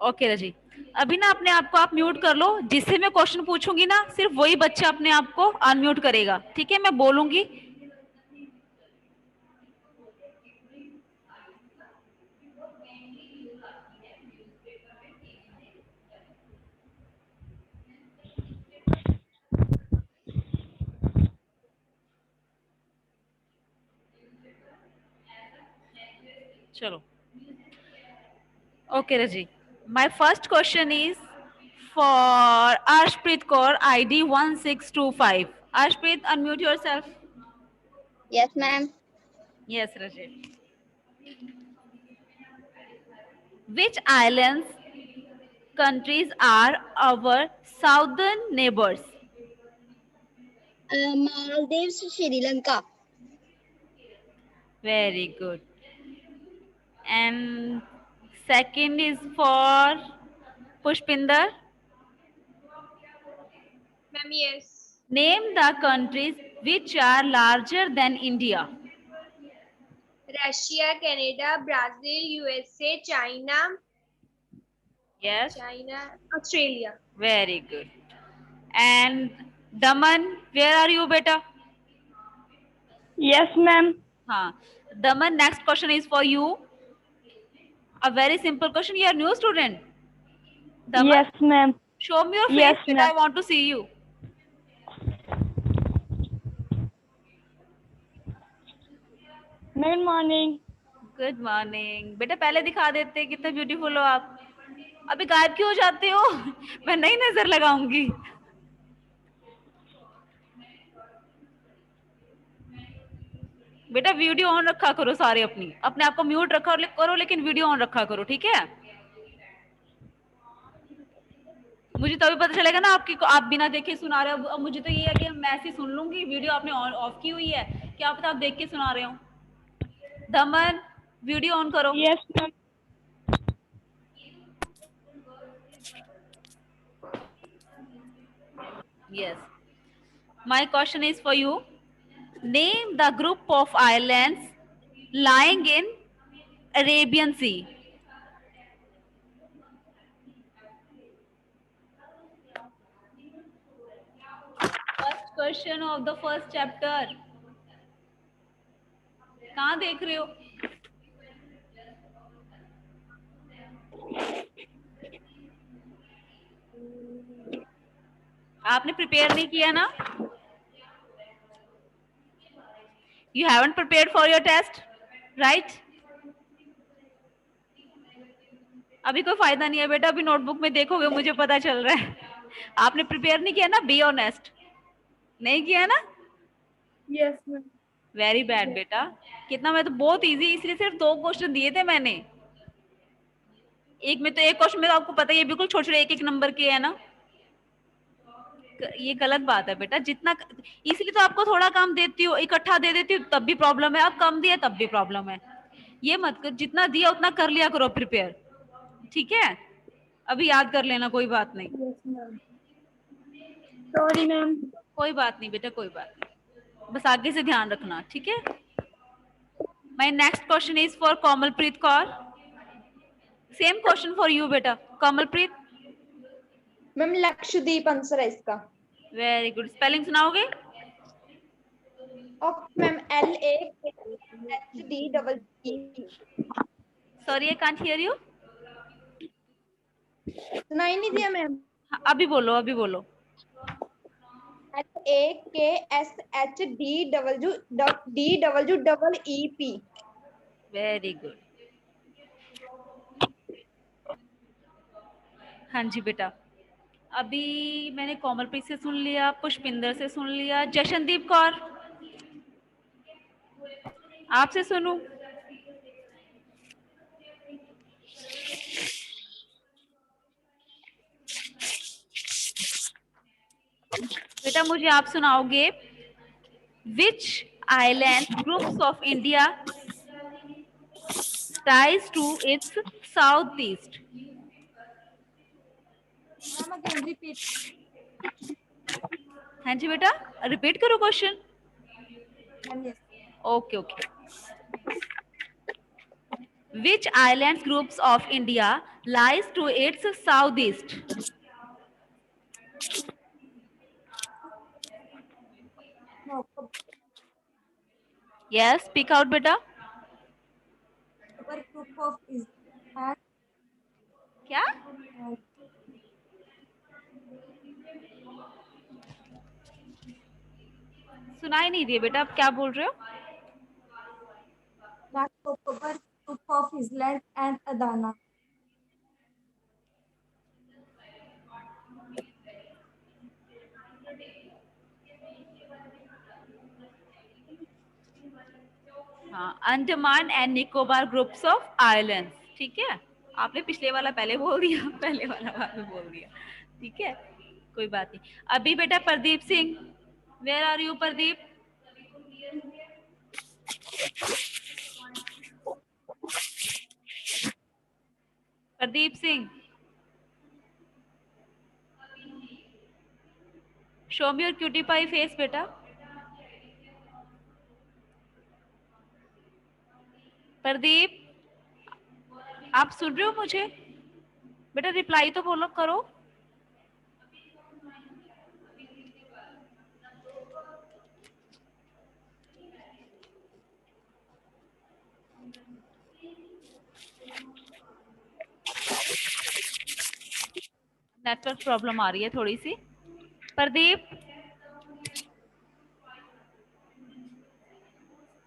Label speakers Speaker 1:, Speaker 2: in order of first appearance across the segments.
Speaker 1: Okay रजी, अभी ना अपने आप को आप म्यूट कर लो, जिससे मैं क्वेश्चन पूछूंगी ना सिर्फ वही बच्चा अपने आप को अनम्यूट करेगा, ठीक है? मैं बोलूंगी। चलो ओके रजी, my first question is for Arshpreet Kaur, ID 1625। Arshpreet, unmute yourself.
Speaker 2: Yes, ma'am.
Speaker 1: Yes, Rajit. Which islands countries are our southern neighbors?
Speaker 2: Maldives, Sri Lanka.
Speaker 1: Very good. And second is for Pushpinder.
Speaker 3: Ma'am, yes.
Speaker 1: Name the countries which are larger than India.
Speaker 3: Russia, Canada, Brazil, USA, China,
Speaker 1: Yes.
Speaker 3: Australia.
Speaker 1: Very good. And Daman, where are you, beta?
Speaker 4: Yes, ma'am.
Speaker 1: हाँ, Daman, next question is for you. A very simple question. You are new student. Daman,
Speaker 4: Yes, ma'am.
Speaker 1: show me your face,
Speaker 4: Yes,
Speaker 1: beta.
Speaker 4: ma'am.
Speaker 1: I want to see you.
Speaker 4: Good morning.
Speaker 1: Good morning बेटा, पहले दिखा देते कितने beautiful हो आप। अभी गायब क्यों हो जाते हो? मैं नई नजर लगाऊंगी। बेटा वीडियो ऑन रखा करो सारे, अपने आप को म्यूट रखा करो, लेकिन वीडियो ऑन रखा करो, ठीक है? मुझे तभी पता चलेगा ना आपकी, आप बिना देखे सुना रहे हो। अब मुझे तो ये है कि मैं ऐसे सुन लूंगी, वीडियो आपने ऑफ की हुई है, क्या पता आप देख के सुना रहे हो। दमन, वीडियो ऑन करो।
Speaker 4: Yes, ma'am.
Speaker 1: Yes. My question is for you. Name the group of islands lying in Arabian Sea. First question of the first chapter. कहाँ देख रहे हो? आपने प्रिपेयर नहीं किया ना? You haven't prepared for your test, right? अभी कोई फायदा नहीं है बेटा, अभी नोटबुक में देखोगे मुझे पता चल रहा है। आपने प्रिपेयर नहीं किया ना, बी ऑनेस्ट। नहीं किया ना?
Speaker 4: Yes, ma'am.
Speaker 1: वेरी बैड बेटा। कितना, मैं तो बहुत इजी, इसलिए सिर्फ 2 क्वेश्चन दिए थे मैंने। एक में तो, एक क्वेश्चन में तो आपको पता ही है बिल्कुल छोटे छोटे 1-1 नंबर के है ना। ये गलत बात है बेटा, जितना, इसलिए तो आपको थोड़ा काम देती हूँ, इकट्ठा दे देती हूँ तब भी प्रॉब्लम है, अब कम दिया तब भी प्रॉब्लम है। ये मत कर, जितना दिया उतना कर लिया करो प्रिपेयर, ठीक है? अभी याद कर लेना, कोई बात नहीं।
Speaker 4: Yes, ma'am. Sorry, ma'am.
Speaker 1: कोई बात नहीं बेटा, कोई बात नहीं, बस आगे से ध्यान रखना, ठीक है? My next question is for Komalpreet Kaur. Same question for you बेटा, कोमलप्रीत।
Speaker 5: मैम लक्षद्वीप आंसर है इसका।
Speaker 1: वेरी गुड, स्पेलिंग सुनाओगे?
Speaker 5: Okay ma'am, LAKHDEE।
Speaker 1: Sorry, I can't hear you.
Speaker 5: सुनाई नहीं दिया मैम?
Speaker 1: अभी बोलो, अभी बोलो।
Speaker 5: LAKSHDEEP।
Speaker 1: Very good. हाँ जी बेटा, अभी मैंने कोमलप्रीत से सुन लिया, पुष्पिंदर से सुन लिया, जशनदीप कौर आपसे सुनूं? बेटा मुझे आप सुनाओगे, which island groups of India ties to its south east? हाँ जी बेटा, रिपीट करो question. Okay okay. Which islands groups of India lies to its southeast.
Speaker 4: No.
Speaker 1: Yes, speak out beta.
Speaker 4: Upper group of is and
Speaker 1: क्या? सुनाई नहीं दिए बेटा, आप क्या बोल रहे हो?
Speaker 4: that upper group of Island and Adana.
Speaker 1: हाँ, Andaman and Nicobar groups of islands. ठीक है, आपने पिछले वाला पहले बोल दिया, पहले वाला बाद में बोल दिया. ठीक है, कोई बात नहीं. अभी बेटा Pradeep Singh, where are you Pradeep? Pradeep Singh, show me your cutie pie face बेटा. प्रदीप, आप सुन रहे हो मुझे? बेटा रिप्लाई तो बोलो, करो. नेटवर्क प्रॉब्लम आ रही है थोड़ी सी. प्रदीप,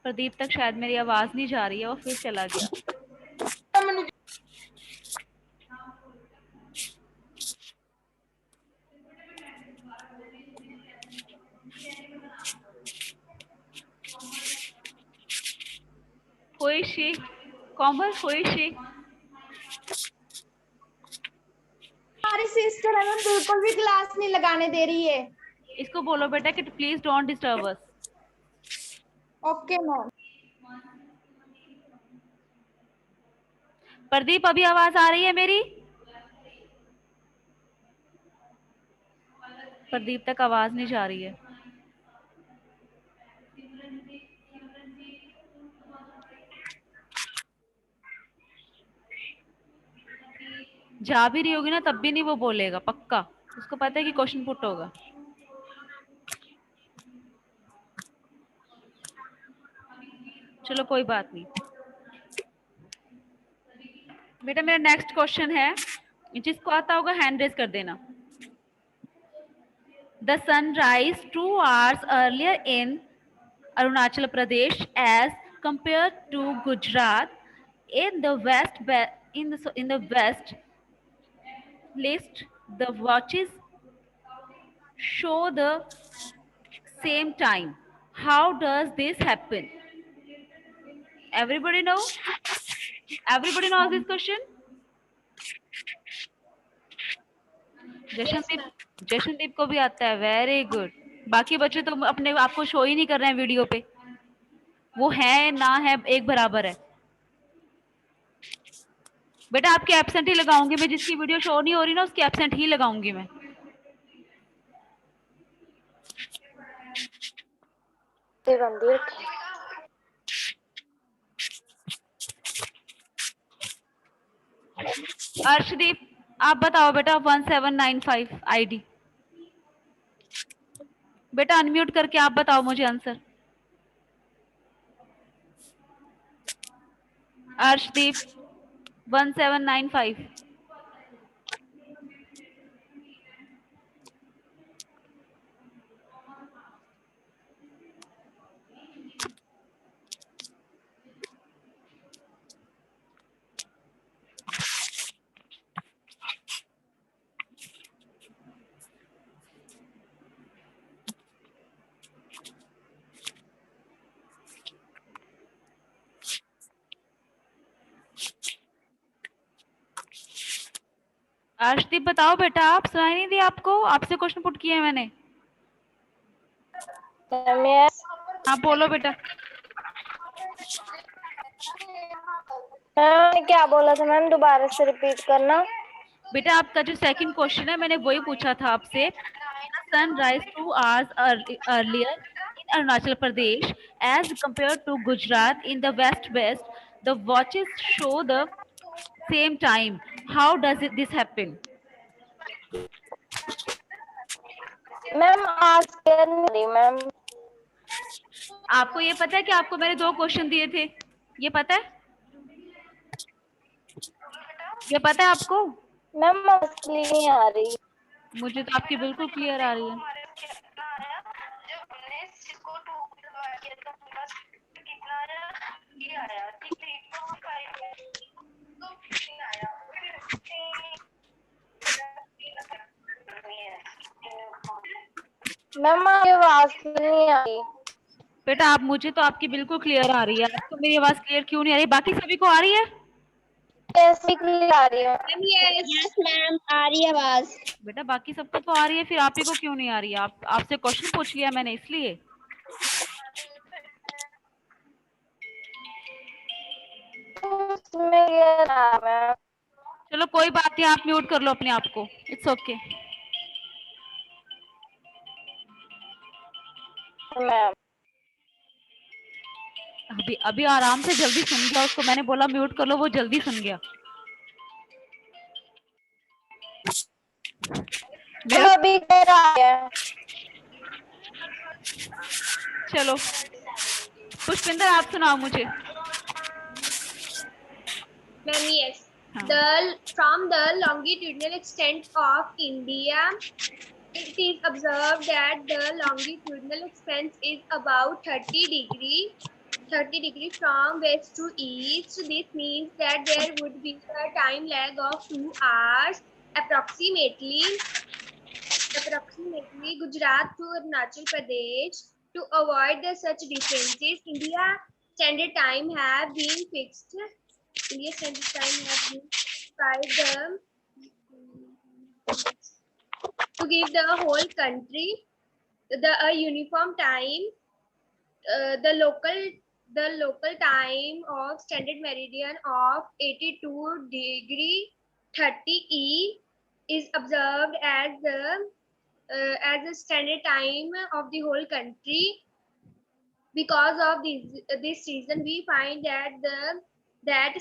Speaker 1: प्रदीप तक शायद मेरी आवाज नहीं जा रही है, वो फिर चला गया. होइशी, कोमल होइशी.
Speaker 5: हमारी सिस्टर हमें बिल्कुल भी क्लास नहीं लगाने दे रही है.
Speaker 1: इसको बोलो बेटा कि please don't disturb us.
Speaker 5: Okay ma'am.
Speaker 1: Pradeep, अभी आवाज आ रही है मेरी? प्रदीप तक आवाज नहीं जा रही है. जा भी रही होगी ना तब भी नहीं वो बोलेगा पक्का. उसको पता है कि क्वेश्चन पुट होगा. चलो कोई बात नहीं. बेटा मेरा नेक्स्ट क्वेश्चन है, जिसको आता होगा हैंड रेज कर देना. The sun rise 2 hours earlier in Arunachal Pradesh as compared to Gujarat. In the west list, the watches show the same time. How does this happen? Everybody know? Everybody knows this question? Jashandeep को भी आता है. Very good. बाकी बच्चे तो अपने आप को शो ही नहीं कर रहे हैं वीडियो पे. वो है ना है एक बराबर है. बेटा आपके एब्सेंट ही लगाऊंगी मैं. जिसकी वीडियो शो नहीं हो रही ना उसकी एब्सेंट ही लगाऊंगी मैं. अर्शदीप, आप बताओ बेटा 1795 आईडी. बेटा अनम्यूट करके आप बताओ मुझे आंसर. अर्शदीप 1795. अर्शदीप बताओ बेटा, आप सुनाई नहीं दिया आपको? आपसे क्वेश्चन पुट किए मैंने. हाँ बोलो बेटा.
Speaker 6: क्या बोला था मैम, दोबारा से रिपीट करना.
Speaker 1: बेटा आपका जो सेकंड क्वेश्चन है मैंने वही पूछा था आपसे. Sunrise 2 hours earlier in Arunachal Pradesh as compared to Gujarat in the west. The watches show the same time. How does this happen?
Speaker 6: Ma'am आज क्लियर नहीं रही मैम।
Speaker 1: आपको ये पता है कि आपको मैंने 2 क्वेश्चन दिए थे? ये पता है? ये पता है आपको?
Speaker 6: मैम आज क्लियर नहीं आ रही।
Speaker 1: मुझे तो आपकी बिल्कुल क्लियर आ रही है।
Speaker 6: मैम आपकी आवाज क्लियर नहीं आ रही।
Speaker 1: बेटा आप मुझे तो आपकी बिल्कुल क्लियर आ रही है, आपको मेरी आवाज क्लियर क्यों नहीं आ रही? बाकी सभी को आ रही है?
Speaker 6: कैसे क्लियर आ रही है?
Speaker 3: मैम यस
Speaker 2: यस मैम, आ रही है आवाज।
Speaker 1: बेटा बाकी सबको तो आ रही है, फिर आप ही को क्यों नहीं आ रही है? आपसे क्वेश्चन पूछ लिया मैंने इसलिए।
Speaker 6: उसमें क्लियर आ रहा है
Speaker 1: चलो कोई बात नहीं, आप म्यूट कर लो अपने आप को, इट्स ओके।
Speaker 6: मैम।
Speaker 1: अभी अभी आराम से जल्दी सुन गया, उसको मैंने बोला म्यूट कर लो, वो जल्दी सुन गया।
Speaker 6: मैम अभी क्लियर आ रहा है।
Speaker 1: चलो पुष्पिंदर आप सुनाओ मुझे।
Speaker 3: मैम यस
Speaker 1: हाँ।
Speaker 3: from the longitudinal extent of India, it is observed that the longitudinal extent is about 30 degree from west to east. This means that there would be a time lag of 2 hours approximately Gujarat to Arunachal Pradesh. To avoid such differences, India standard time have been fixed. India standard time have been by the to give the whole country a uniform time. The local time of standard meridian of 82 degree 30 E is observed as the standard time of the whole country. Because of this reason, we find that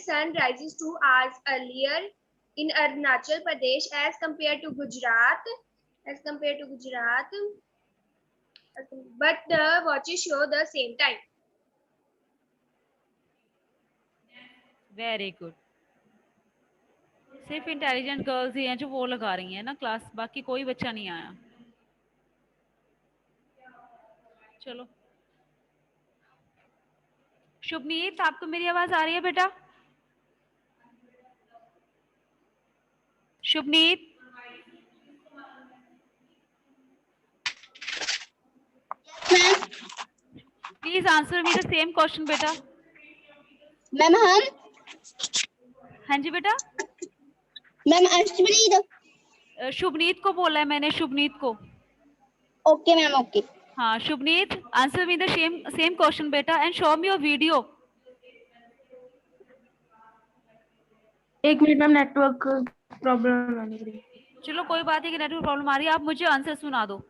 Speaker 3: sun rises 2 hours earlier in Arunachal Pradesh as compared to Gujarat. But the watches show the same time.
Speaker 1: Very good. सिर्फ intelligent girls ही हैं जो वो लगा रही हैं ना class, बाकी कोई बच्चा नहीं आया। चलो शुभनीत आपको मेरी आवाज आ रही है बेटा? Shubhneet
Speaker 2: ma'am
Speaker 1: please answer me the same question बेटा।
Speaker 2: मैम हम
Speaker 1: हाँ जी बेटा।
Speaker 2: मैम अष्टपदी
Speaker 1: शुभनीत को बोला है मैंने, शुभनीत को।
Speaker 2: Okay ma'am okay.
Speaker 1: हाँ Shubhneet answer me the same question बेटा and show me your video.
Speaker 7: एक मिनट मैम, नेटवर्क प्रॉब्लम आने रही।
Speaker 1: चलो कोई बात नहीं कि नेटवर्क प्रॉब्लम आ रही है, आप मुझे आंसर सुना दो।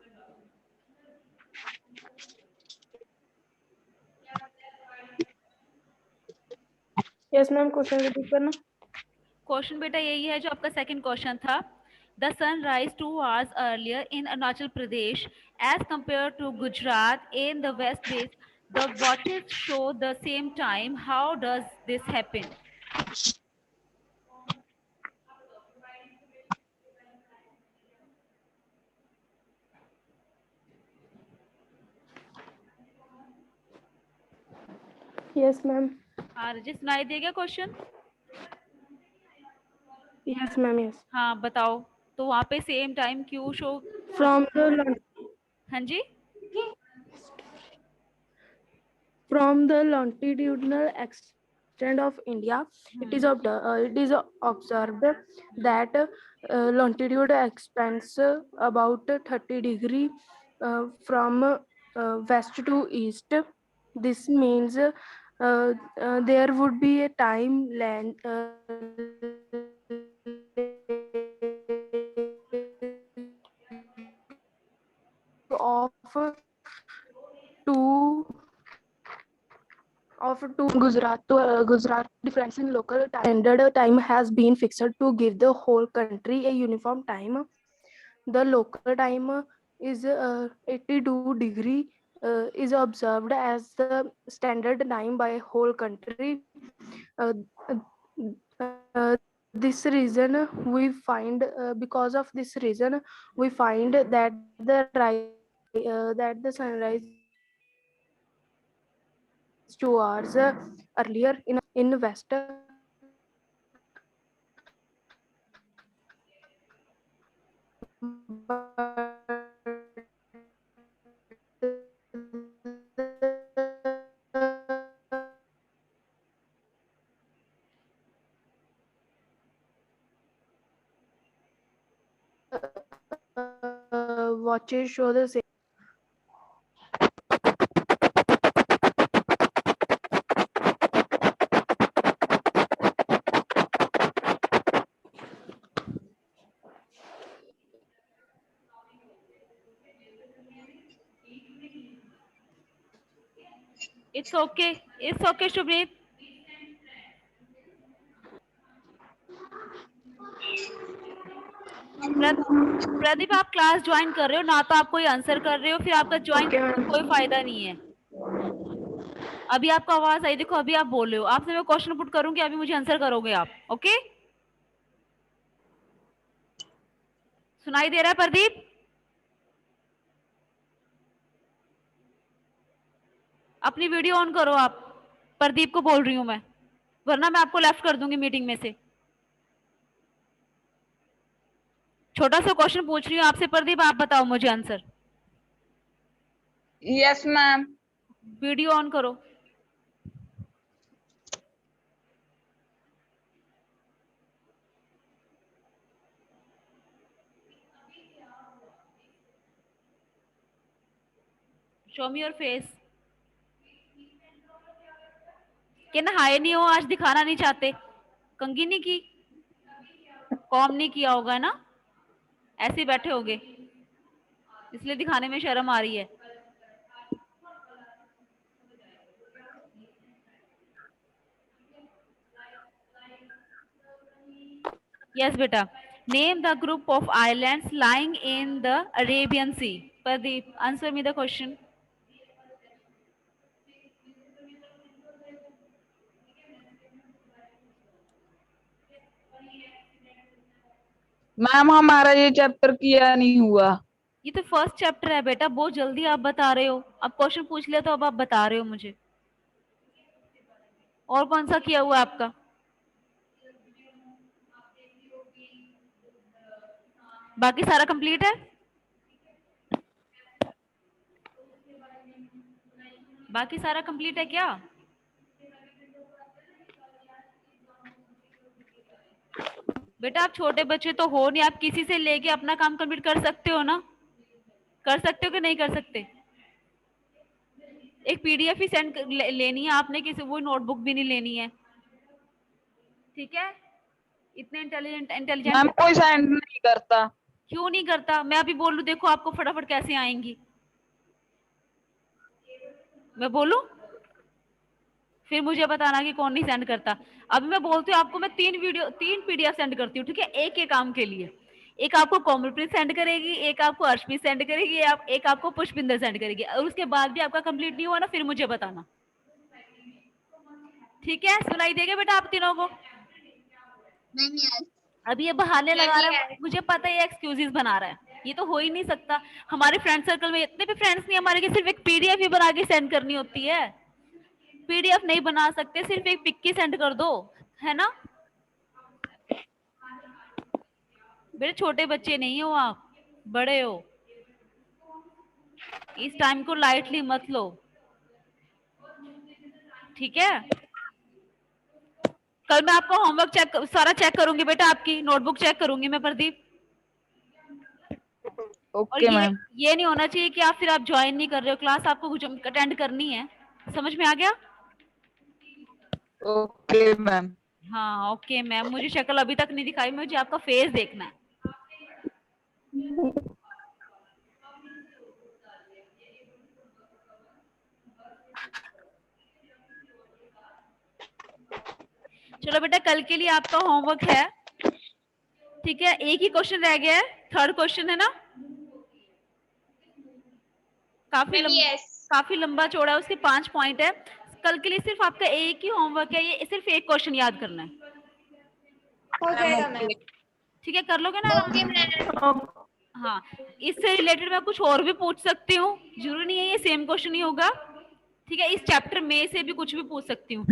Speaker 7: यस मैम, क्वेश्चन रिपीट करना।
Speaker 1: क्वेश्चन बेटा यही है जो आपका सेकंड क्वेश्चन था। The sun rise 2 hours earlier in Arunachal Pradesh as compared to Gujarat in the west base. The watches show the same time. How does this happen?
Speaker 7: Yes ma'am.
Speaker 1: हाँ रजित सुनाई दे गया question?
Speaker 7: Yes ma'am yes.
Speaker 1: हाँ बताओ, तो वहाँ पे same time क्यों show?
Speaker 7: From the
Speaker 1: हाँ जी
Speaker 7: from the longitudinal extent of India, it is observed that longitude expands about 30 degree from west to east. This means there would be a time of 2 of to Gujarat, difference in local standard time has been fixed to give the whole country a uniform time. The local time is 82 degree is observed as the standard time by whole country. Uh, this reason we find because of this reason we find that that the sunrise 2 hours earlier in west. Watches show the same.
Speaker 1: It's okay. It's okay, Shubhneet. Pradeep, आप class join कर रहे हो ना, तो आप कोई answer कर रहे हो, फिर आपका ज्वाइन
Speaker 7: Okay,
Speaker 1: करने का कोई फायदा नहीं है। अभी आपको आवाज आई, देखो अभी आप बोल रहे हो, आपसे मैं क्वेश्चन पुट करूंगी, अभी मुझे आंसर करोगे आप। ओके, सुनाई दे रहा है प्रदीप? अपनी वीडियो ऑन करो आप। प्रदीप को बोल रही हूं मैं, वरना मैं आपको लेफ्ट कर दूंगी मीटिंग में से। छोटा सा क्वेश्चन पूछ रही हूँ आपसे प्रदीप, आप बताओ मुझे answer.
Speaker 6: Yes ma'am.
Speaker 1: Video on करो। Show me your face. कि नहाए नहीं हो आज, दिखाना नहीं चाहते, कंघी नहीं की, कॉम नहीं किया होगा ना, ऐसे ही बैठे होगे, इसलिए दिखाने में शर्म आ रही है। यस बेटा, name the group of islands lying in the Arabian Sea. Pradeep, answer me the question.
Speaker 6: Ma'am हमारा ये चैप्टर किया नहीं हुआ।
Speaker 1: ये तो फर्स्ट चैप्टर है बेटा, बहुत जल्दी आप बता रहे हो। अब क्वेश्चन पूछ लिया तो अब आप बता रहे हो मुझे। और कौन सा किया हुआ है आपका? बाकी सारा कंप्लीट है? बाकी सारा कंप्लीट है क्या? बेटा आप छोटे बच्चे तो हो नहीं, आप किसी से लेके अपना काम कंप्लीट कर सकते हो ना? कर सकते हो कि नहीं कर सकते? एक पीडीएफ ही सेंड लेनी है आपने, किसी वो नोटबुक भी नहीं लेनी है, ठीक है? इतने इंटेलिजेंट
Speaker 6: मैम
Speaker 1: इंटेलिजेंट
Speaker 6: कोई सेंड नहीं करता।
Speaker 1: क्यों नहीं करता? मैं अभी बोलूं, देखो आपको फटाफट कैसे आएंगी। मैं बोलूं, फिर मुझे बताना कि कौन नहीं सेंड करता। अभी मैं बोलती हूँ आपको, मैं 3 पीडीएफ सेंड करती हूँ, ठीक है? एक एक काम के लिए। एक आपको कोमलप्रीत सेंड करेगी, एक आपको अर्शमीत सेंड करेगी, एक आपको पुष्पिंदर सेंड करेगी, और उसके बाद भी आपका कंप्लीट नहीं हुआ ना, फिर मुझे बताना, ठीक है? सुनाई देगा बेटा आप तीनों को?
Speaker 2: Ma'am yes.
Speaker 1: अभी ये बहाने लगा रहा है, मुझे पता है ये एक्सक्यूजेस बना रहा है, ये तो हो ही नहीं सकता। हमारे फ्रेंड सर्कल में इतने भी फ्रेंड्स नहीं हमारे कि सिर्फ एक पीडीएफ ही बना के सेंड करनी होती है। पीडीएफ नहीं बना सकते, सिर्फ एक पिक की सेंड कर दो, है ना? बेटे छोटे बच्चे नहीं हो आप, बड़े हो। इस टाइम को लाइटली मत लो, ठीक है? कल मैं आपका होमवर्क सारा चेक करूंगी बेटा, आपकी नोटबुक चेक करूंगी मैं प्रदीप। और
Speaker 6: ओके मैम।
Speaker 1: ये नहीं होना चाहिए कि आप फिर आप ज्वाइन नहीं कर रहे हो क्लास, आपको कुछ अटेंड करनी है। समझ में आ गया?
Speaker 6: Okay ma'am.
Speaker 1: हाँ ओके मैम, मुझे शक्ल अभी तक नहीं दिखाई, मुझे आपका फेस देखना है। चलो बेटा कल के लिए आपका होमवर्क है, ठीक है। एक ही क्वेश्चन रह गया है, थर्ड क्वेश्चन है ना, काफी लंबा चौड़ा है, उसके 5 पॉइंट है। कल के लिए सिर्फ आपका एक ही होमवर्क है, ये सिर्फ एक क्वेश्चन याद करना है,
Speaker 5: हो जाएगा मैम।
Speaker 1: ठीक है। कर लोगे ना आराम
Speaker 3: ओके
Speaker 1: से?
Speaker 3: मैम।
Speaker 1: हाँ, इससे रिलेटेड मैं कुछ और भी पूछ सकती हूँ, जरूरी नहीं है ये सेम क्वेश्चन ही होगा, ठीक है। इस चैप्टर में से भी कुछ भी पूछ सकती हूँ।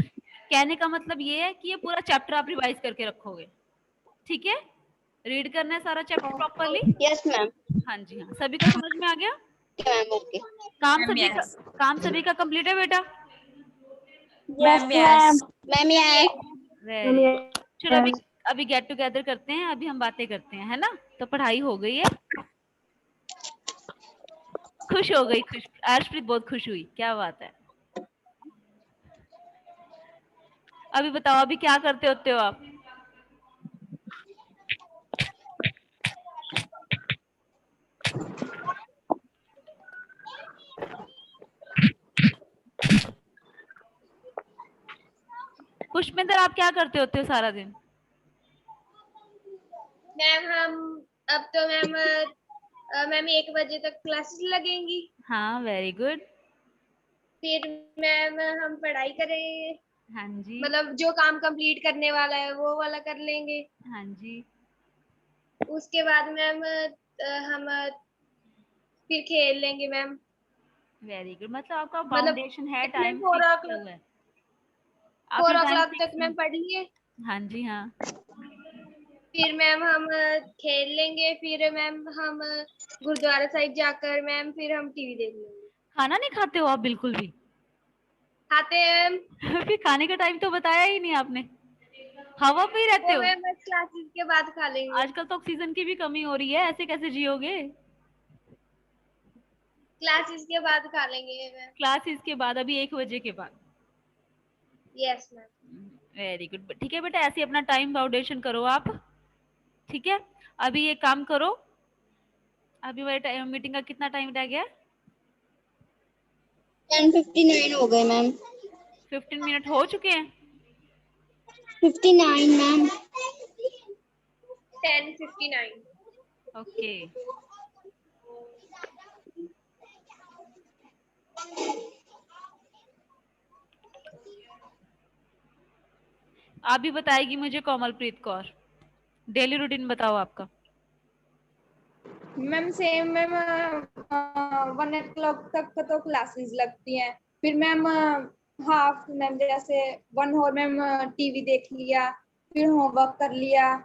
Speaker 1: कहने का मतलब ये है कि ये पूरा चैप्टर आप रिवाइज करके रखोगे, ठीक है। रीड करना है सारा चैप्टर प्रॉपरली।
Speaker 2: Yes ma'am.
Speaker 1: हाँ जी हाँ, सभी का समझ में आ गया?
Speaker 2: Ma'am okay.
Speaker 1: काम सभी का कंप्लीट है बेटा?
Speaker 6: Yes, ma'am.
Speaker 2: मैम ये
Speaker 1: वेरी, चलो अभी गेट टुगेदर करते हैं, अभी हम बातें करते हैं, है ना। तो पढ़ाई हो गई है, खुश हो गई, खुश, अर्शप्रीत बहुत खुश हुई, क्या बात है। अभी बताओ अभी क्या करते होते हो आप? पुष्पेंद्र आप क्या करते होते हो सारा दिन?
Speaker 3: मैम हम अब तो मैम 1 बजे तक क्लासेस लगेंगी,
Speaker 1: हाँ वेरी गुड।
Speaker 3: फिर मैम हम पढ़ाई करेंगे,
Speaker 1: हाँ जी,
Speaker 3: मतलब जो काम कंप्लीट करने वाला है वो वाला कर लेंगे।
Speaker 1: हाँ जी,
Speaker 3: उसके बाद मैम हम फिर खेल लेंगे मैम।
Speaker 1: Very good. मतलब आपका
Speaker 3: मतलब
Speaker 1: फाउंडेशन है, टाइम
Speaker 3: 4
Speaker 1: फिक्स
Speaker 3: o'clock
Speaker 1: हुआ है,
Speaker 3: 4
Speaker 1: आपने टाइम
Speaker 3: o'clock तक
Speaker 1: फिक्स।
Speaker 3: मैम पढ़िए,
Speaker 1: हाँ जी हाँ,
Speaker 3: फिर मैम हम खेल लेंगे, फिर मैम हम गुरुद्वारा साहिब जाकर मैम फिर हम टीवी देख लेंगे।
Speaker 1: खाना नहीं खाते हो आप बिल्कुल भी?
Speaker 3: खाते हैं
Speaker 1: फिर खाने का टाइम तो बताया ही नहीं आपने, हवा पे ही रहते
Speaker 3: वो
Speaker 1: हो।
Speaker 3: मैम बस क्लासेस के बाद खा लेंगे।
Speaker 1: आजकल तो ऑक्सीजन की भी कमी हो रही है, ऐसे कैसे जियोगे?
Speaker 3: क्लासेस के बाद खा लेंगे मैम।
Speaker 1: क्लासेस के बाद, अभी 1 बजे के बाद।
Speaker 3: Yes ma'am.
Speaker 1: वेरी गुड, ठीक है बेटा, ऐसे अपना टाइम फाउंडेशन करो आप, ठीक है। अभी ये काम करो, अभी मेरे मीटिंग का कितना टाइम रह गया?
Speaker 2: 10:59 हो गए मैम।
Speaker 1: 15 मिनट हो चुके हैं।
Speaker 2: 59 मैम।
Speaker 3: 10:59।
Speaker 1: ओके, आप भी बताएगी मुझे कोमलप्रीत कौर, डेली रूटीन बताओ आपका।
Speaker 5: मैम सेम मैम 1 o'clock तक तो क्लासेस लगती हैं, फिर मैम हाफ मैम जैसे 1 और मैम टीवी देख लिया, फिर होमवर्क कर लिया,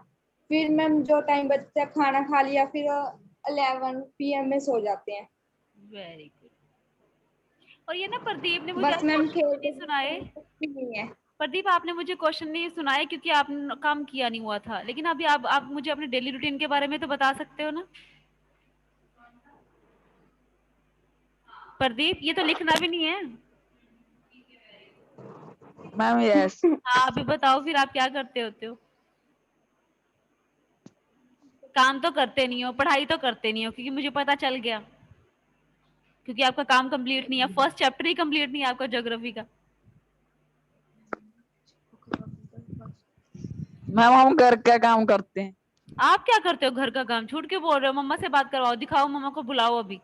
Speaker 5: फिर मैम जो टाइम बचता है खाना खा लिया, फिर 11 PM में सो जाते हैं।
Speaker 1: Very good. और ये ना प्रदीप ने मुझे
Speaker 5: बस
Speaker 1: आज
Speaker 5: मैम
Speaker 1: क्वेश्चन
Speaker 5: खेल
Speaker 1: नहीं सुनाए,
Speaker 5: नहीं है।
Speaker 1: प्रदीप आपने मुझे क्वेश्चन नहीं सुनाए क्योंकि आपने काम किया नहीं हुआ था, लेकिन अभी आप मुझे अपने डेली रूटीन के बारे में तो बता सकते हो ना प्रदीप, ये तो लिखना भी नहीं है।
Speaker 6: Ma'am yes.
Speaker 1: हाँ अभी बताओ फिर आप क्या करते होते हो? काम तो करते नहीं हो, पढ़ाई तो करते नहीं हो, क्योंकि मुझे पता चल गया, क्योंकि आपका काम कंप्लीट नहीं है, फर्स्ट चैप्टर ही कंप्लीट नहीं है आपका ज्योग्राफी का।
Speaker 6: मैम हम घर का काम करते हैं।
Speaker 1: आप क्या करते हो घर का काम? झूठ क्यों बोल रहे हो? मम्मा से बात करवाओ, दिखाओ, मम्मा को बुलाओ अभी।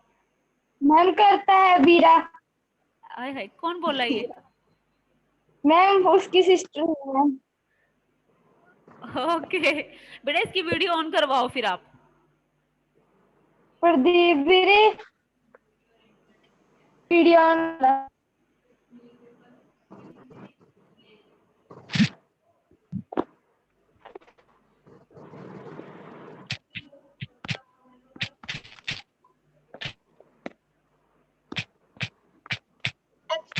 Speaker 4: मैम करता है बीरा,
Speaker 1: हाय हाय, कौन बोल रहा है ये?
Speaker 4: मैम उसकी सिस्टर है मैम।
Speaker 1: ओके बेटा, इसकी वीडियो ऑन करवाओ फिर आप।
Speaker 4: प्रदीप बीरे video on.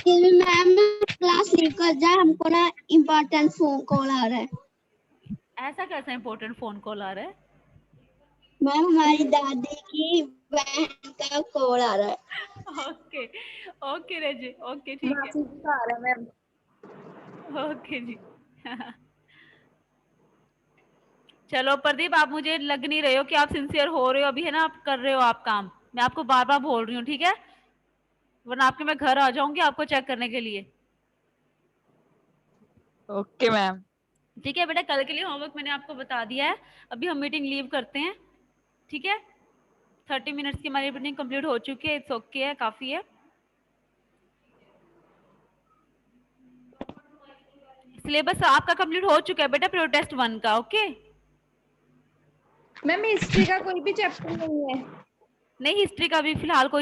Speaker 2: Ma'am class leave कर जाए, हमको ना इम्पोर्टेंट फोन कॉल आ रहा है।
Speaker 1: ऐसा कैसा इंपॉर्टेंट फोन कॉल आ रहा है?
Speaker 2: मैम हमारी दादी की बहन का कॉल आ रहा है।
Speaker 1: ओके ओके रजी, ओके ठीक है,
Speaker 5: मासी दिखा रहा है मैम।
Speaker 1: ओके जी। चलो प्रदीप, आप मुझे लग नहीं रहे हो कि आप सिंसियर हो रहे हो अभी, है ना, आप कर रहे हो आप काम, मैं आपको बार बार बोल रही हूँ, ठीक है, वरना आपके मैं घर आ जाऊंगी आपको चेक करने के लिए।
Speaker 6: Okay ma'am.
Speaker 1: ठीक है बेटा, कल के लिए होमवर्क मैंने आपको बता दिया है। अभी हम मीटिंग लीव करते हैं, ठीक है। 30 मिनट्स की हमारी मीटिंग कंप्लीट हो चुकी है, इट्स ओके है, काफी है। सिलेबस आपका कंप्लीट हो चुका है बेटा, प्योर टेस्ट 1 का, ओके।
Speaker 5: मैम हिस्ट्री का कोई भी चैप्टर नहीं है?
Speaker 1: नहीं, हिस्ट्री का भी फिलहाल कोई